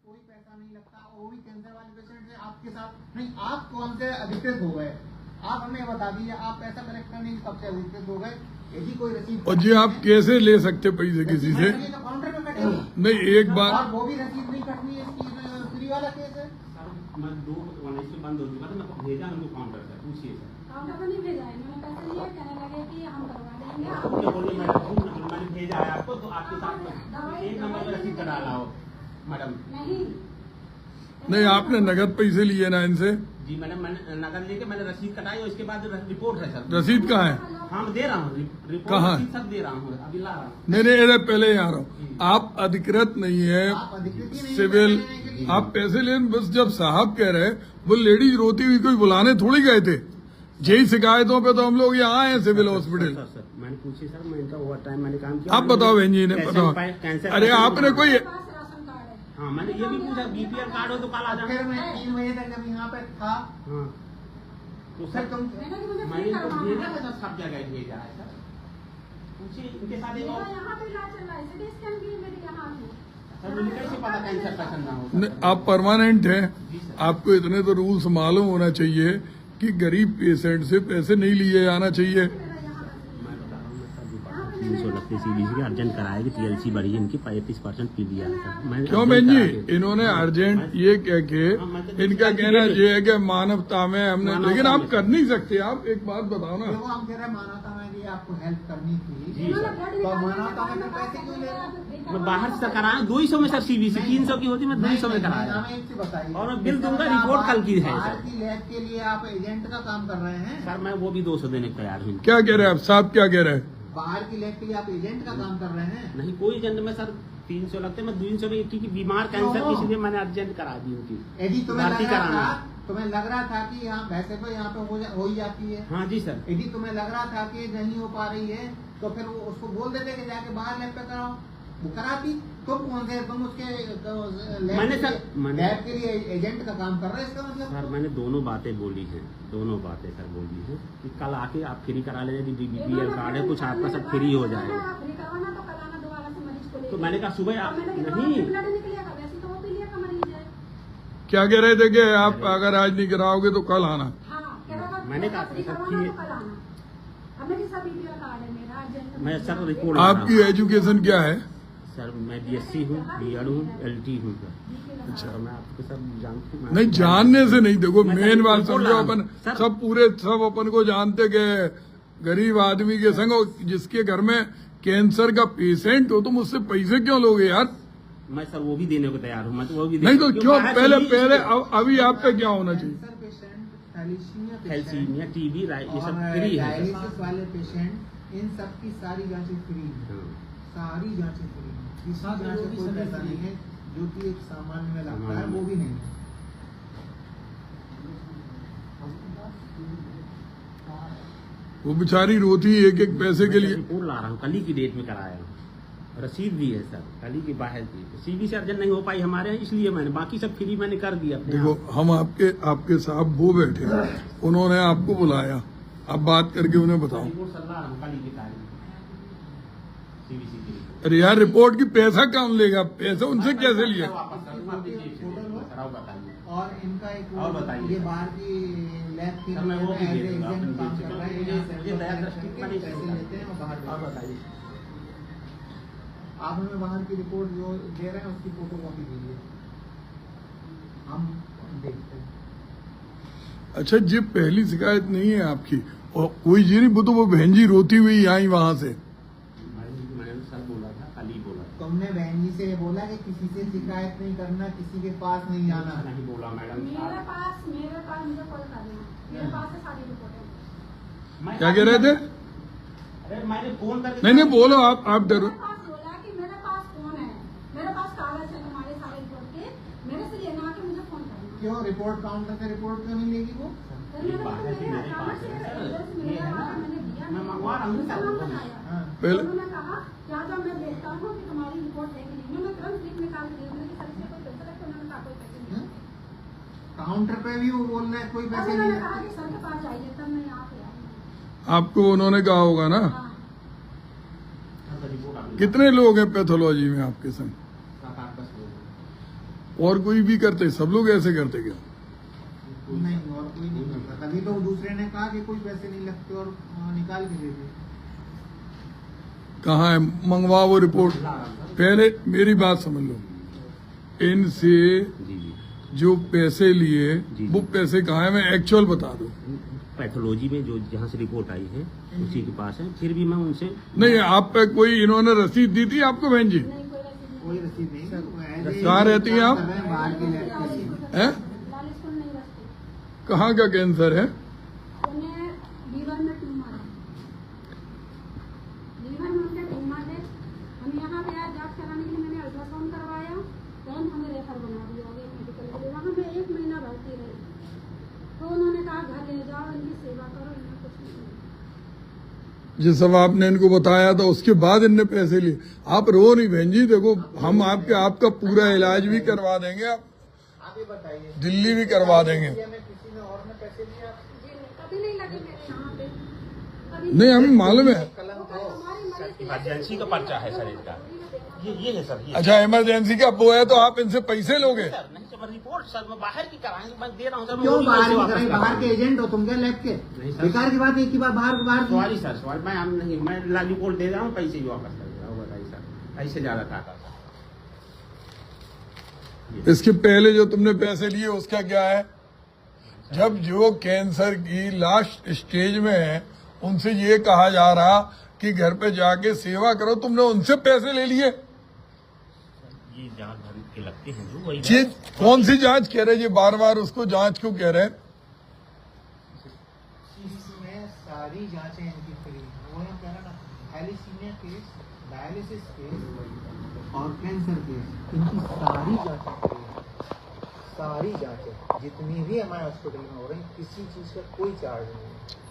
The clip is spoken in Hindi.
कोई पैसा नहीं लगता, और वो भी कैंसर वाले पेशेंट से आपके साथ नहीं। आप कौन से अधिकृत हो गए, आप हमें बता दीजिए, आप पैसा कलेक्ट करने के कब से अधिकृत हो गए? यदि कोई रसीद और जी आप कैसे ले सकते पैसे किसी से? तो काउंटर पे कटे नहीं एक बार, और वो भी रसीद नहीं कटनी है, इसकी फ्री वाला केस है। मैं 2 से बंद हो चुका था, मैं भेजा उनको काउंटर से, पूछिए सर। काउंटर पर नहीं भेजा है, मैंने पैसे लिए, कहने लगे कि हम करवा देंगे। आप क्या बोलिए मैडम, मैंने भेजा है आपको, तो आपके साथ में 1 नंबर में रसीद कटा रहा हो मैडम। नहीं आपने नगद पैसे लिए ना इनसे? जी मैडम, मैंने नकद लेके मैंने रसीद कटाई और इसके बाद रिपोर्ट है सर। रसीद कहाँ है? हाँ मैं दे रहा हूँ रिपोर्ट, कहाँ? रसीद सब दे रहा हूँ, अभी ला रहा हूँ। नहीं नहीं अरे पहले यहाँ रहो, आप अधिकृत नहीं है आप अधिकृत ही नहीं सिविल, पैसे लेने के लिए। आप पैसे लेने बस। जब साहब कह रहे वो लेडीज रोती हुई कोई बुलाने थोड़ी गए थे, यही शिकायतों पे तो हम लोग यहाँ आए हैं सिविल हॉस्पिटल। सर मैंने पूछी सर, मैं इनका ओवर टाइम मैंने काम किया। आप बताओ बहन जी ने बताओ। अरे आपने कोई, हाँ मैंने ये भी पूछा, बीपीएल कार्ड हो तो कल आ जाना। फिर मैं 3 बजे तक जब यहाँ पे था, हाँ तो सर सर तुम मैंने इनको भेजा है सर, सब जगह भेजा है सर। पूछिए इनके साथ एक और यहाँ पे इलाज चल रहा है, सिटी स्कैन भी मेरे यहाँ है। सर मुझे कैसे पता कैंसर पेशेंट ना हो नहीं, आप परमानेंट हैं, जी सर। आपको इतने तो रूल्स मालूम होना चाहिए कि गरीब पेशेंट से पैसे नहीं लिए जाना चाहिए। मैं बता रहा हूँ, मैं सर 329 सीबीसी के अर्जेंट कराएगी, टीएलसी बढ़ी इनकी 35% पीलिया है सर। मैं क्यों बहन जी, इन्होंने अर्जेंट ये कह के, इनका कहना ये है कि मानवता में हमने, लेकिन आप कर नहीं सकते। आप एक बात बताओ ना, देखो हम कह रहे हैं मानवता में कि आपको हेल्प करनी थी, जी सर। तो मानवता में फिर पैसे क्यों ले रहे हैं? मैं बाहर से कराया 200 में सर, सीबीसी 300 की होती, मैं 200 में कराया। हमें एक चीज बताइए, और मैं बिल दूंगा, रिपोर्ट कल की है बाहर सर। की लैब के लिए आप एजेंट का काम कर रहे हैं, सर मैं वो भी 200 देने को तैयार हूँ। क्या कह रहे हैं आप साहब, क्या कह रहे हैं? बाहर की लैब के लिए आप एजेंट का काम कर रहे हैं। नहीं कोई एजेंट में सर 300 लगते, मैं 200 में क्योंकि बीमार कैंसर की, इसलिए मैंने अर्जेंट करा दी उनकी। यदि तुम्हें भर्ती लग रहा कराना। था, तुम्हें लग रहा था कि यहाँ वैसे तो यहाँ पे हो ही जाती है, हाँ जी सर। यदि तुम्हें लग रहा था कि नहीं हो पा रही है, तो फिर वो उसको बोल देते कि जाके बाहर लैब पे कराओ, वो कराती। तुम कौन से, तुम उसके लैब के लिए एजेंट का काम कर रहे हैं, इसका मतलब? सर मैंने दोनों बातें बोली हैं, दोनों बातें सर बोली हैं कि कल आके आप फ्री करा लेंगे, यदि बीपीएल कार्ड है कुछ आपका सब फ्री हो जाएगा। तो मैंने कहा सुबह आप नहीं, क्या कह रहे थे कि आप अगर आज नहीं कराओगे तो कल आना? मैंने कहा सर कि मैं सर रिपोर्ट, आपकी एजुकेशन क्या है? सर मैं बीएससी हूँ, बीएड हूँ, एलटी हूँ सर। अच्छा मैं आपको सब जानती हूँ। नहीं जानने से नहीं, देखो मैं मेन बात रिपोर्ट समझो, ला अपन सर। सब पूरे सब अपन को जानते के गरीब आदमी के संग, जिसके घर में कैंसर का पेशेंट हो, तुम उससे पैसे क्यों लोगे यार? मैं सर वो भी देने को तैयार हूँ, मैं तो वो भी नहीं तो क्यों बाहर पहले से भी- पहले अभी आप पे क्या होना चाहिए? Cancer patient, thalassemia thalassemia, TB, ये सब और फ्री है सर। डायलिसिस वाले पेशेंट, इन सब की सारी जांचें फ्री हैं, हाँ। सारी जांचें फ्री हैं, किसी जांच में कोई पैसा नहीं है, जो कि एक सामान्य में लगता है वो भी नहीं है। वो बेचारी रोती है एक एक पैसे के लिए। रिपोर्ट ला रहा हूँ, कल ही की डेट में कराया हूँ, रसीद भी है सर, कल ही की बाहर की। सीबी से अर्जेंट नहीं हो पाई हमारे यहाँ, इसलिए मैंने बाकी सब फ्री मैंने कर दिया अपने देखो आप। हम आपके साहब वो बैठे, उन्होंने आपको बुलाया, आप बात करके उन्हें बताओ। रिपोर्ट सर ला रहा हूँ, कल ही की तारीख सीबीसी की रिपोर्ट। अरे यार रिपोर्ट की पैसा कौन लेगा? पैसा उनसे कैसे लिए? वापस कर दूँ, आप देखिए, सर, आप बताइए। और इनका एक और बताइए। ये बाहर की लैब के सर, मैं वो भी लिए दे दूंगा, एजेंट अपनी काम जेब से। कर रहे हैं, मुझे- यहाँ मुझे दया दृष्टि करके का नहीं पैसे चाहिए। लेते हैं और बाहर और जाते हैं। बताइए। आप हमें बाहर की रिपोर्ट जो दे रहे हैं उसकी फोटो कॉपी दीजिए, हम देखते हैं। अच्छा जी, पहली शिकायत नहीं है आपकी, और कोई जी नहीं, वो तो वो बहन जी रोती हुई आई वहां से। मैंने सर बोला था, कल ही बोला था। तुमने बहन जी से ये बोला कि किसी से शिकायत नहीं करना, किसी के पास नहीं जाना। नहीं बोला मैडम। मेरे पास मुझे कॉल करना, मेरे पास से सारी रिपोर्ट है। मैं- क्या कह रहे थे? अरे मैंने फोन करके नहीं नहीं बोलो, आप डरो। मेरे पास बोला कि मेरे पास फोन है, मेरे पास कागज है तुम्हारे सारे रिपोर्ट के, मेरे से लेना के मुझे फोन करना। क्यों रिपोर्ट काउंटर से रिपोर्ट क्यों नहीं लेगी वो? ये बाहर से मेरे पास है सर, ये है ना, मैं मंगवा रहा हूँ सर। हाँ। पहले उन्होंने कहा क्या जब मैं देखता हूँ कि तुम्हारी रिपोर्ट है कि नहीं, मैं तुरंत स्लिप निकाल के दी, मैंने कहा सर इसमें कोई पैसे लगते? उन्होंने कहा कोई पैसे नहीं लगते। काउंटर पे भी वो बोल रहे हैं कोई तब पैसे नहीं उन्होंने कहा लगते। कि सर के पास जाइए, तब मैं यहाँ पे आई। आपको उन्होंने कहा होगा ना? हाँ। रिपोर्ट आपने- कितने लोग हैं पैथोलॉजी में आपके संग? 7-8 लोग हैं। और कोई भी करते, सब लोग ऐसे करते क्या? नहीं, और कोई नहीं करता। तभी तो दूसरे ने कहा कि कोई पैसे नहीं लगते और निकाल के दे दे। कहाँ है? मंगवाओ वो रिपोर्ट। पहले मेरी बात समझ लो, इनसे जी जी जो पैसे लिए जी। वो पैसे कहाँ है, मैं एक्चुअल बता दो। पैथोलॉजी में जो जहाँ से रिपोर्ट आई है उसी के पास है। फिर भी मैं उनसे नहीं, आप पे कोई इन्होंने रसीद दी थी आपको बहन जी? नहीं, कोई रसीद नहीं। कोई रसीद नहीं। कहाँ रहती हैं आप? बाहर की रहती है। हैं? लाल स्कूल नहीं रखते। कहाँ का कैंसर है? उन्हें लीवर में ट्यूमर है। लीवर में उनके ट्यूमर है। हम यहाँ पे आज जांच कराने के लिए मैंने अल्ट्रासाउंड करवाया, तुरंत हमें रेफर बना दिया हो गया मेडिकल के लिए। वहाँ मैं 1 महीना भर्ती रही, तो उन्होंने कहा घर ले जाओ, इनकी सेवा करो, इन्हें कुछ नहीं है। जिस सब आपने इनको बताया था उसके बाद इनने पैसे लिए। आप रो नहीं बहन जी, देखो हम आपका पूरा इलाज भी करवा देंगे, आप ये बताइए, दिल्ली भी करवा देंगे। इंडिया में किसी ने और ने पैसे लिए आपसे? जी नहीं, कभी नहीं लगे मेरे यहाँ पे, कभी नहीं, हमें मालूम है। कलम था। हमारी मरीज की इमरजेंसी का पर्चा है सर इसका। ये है सर, ये अच्छा, इमरजेंसी का वो है तो आप इनसे पैसे लोगे? सर नहीं सर, रिपोर्ट सर मैं बाहर की कराएंगे, मैं दे रहा हूँ सर। मैं क्यों वही बाहर पैसे की वापस कराई? करा बाहर के एजेंट हो तुम क्या लैब के? नहीं सर। बेकार की बात है, एक ही बार बाहर सॉरी सर, सॉरी, मैं हम नहीं, मैं रिपोर्ट दे रहा हूँ, पैसे भी वापस कर दे रहा हूँ। बताइए सर, ऐसे ज्यादा था सर। इसके पहले जो तुमने पैसे लिए उसका क्या है? जब जो कैंसर की लास्ट स्टेज में है उनसे ये कहा जा रहा कि घर पे जाके सेवा करो, तुमने उनसे पैसे ले लिए। ये जांच भर के लगते हैं जो वही ये कौन सी जांच कह रहे हैं? ये बार बार उसको जांच क्यों कह रहे हैं? इसमें सारी जांचें इनकी फ्री। वो यहाँ कह रहा ना, थैलीसीमिया केस, डायलिसिस केस और कैंसर केस, इनकी सारी जांचें फ्री हैं। सारी जांचें जितनी भी हमारे हॉस्पिटल में हो रही, किसी चीज का कोई चार्ज नहीं है।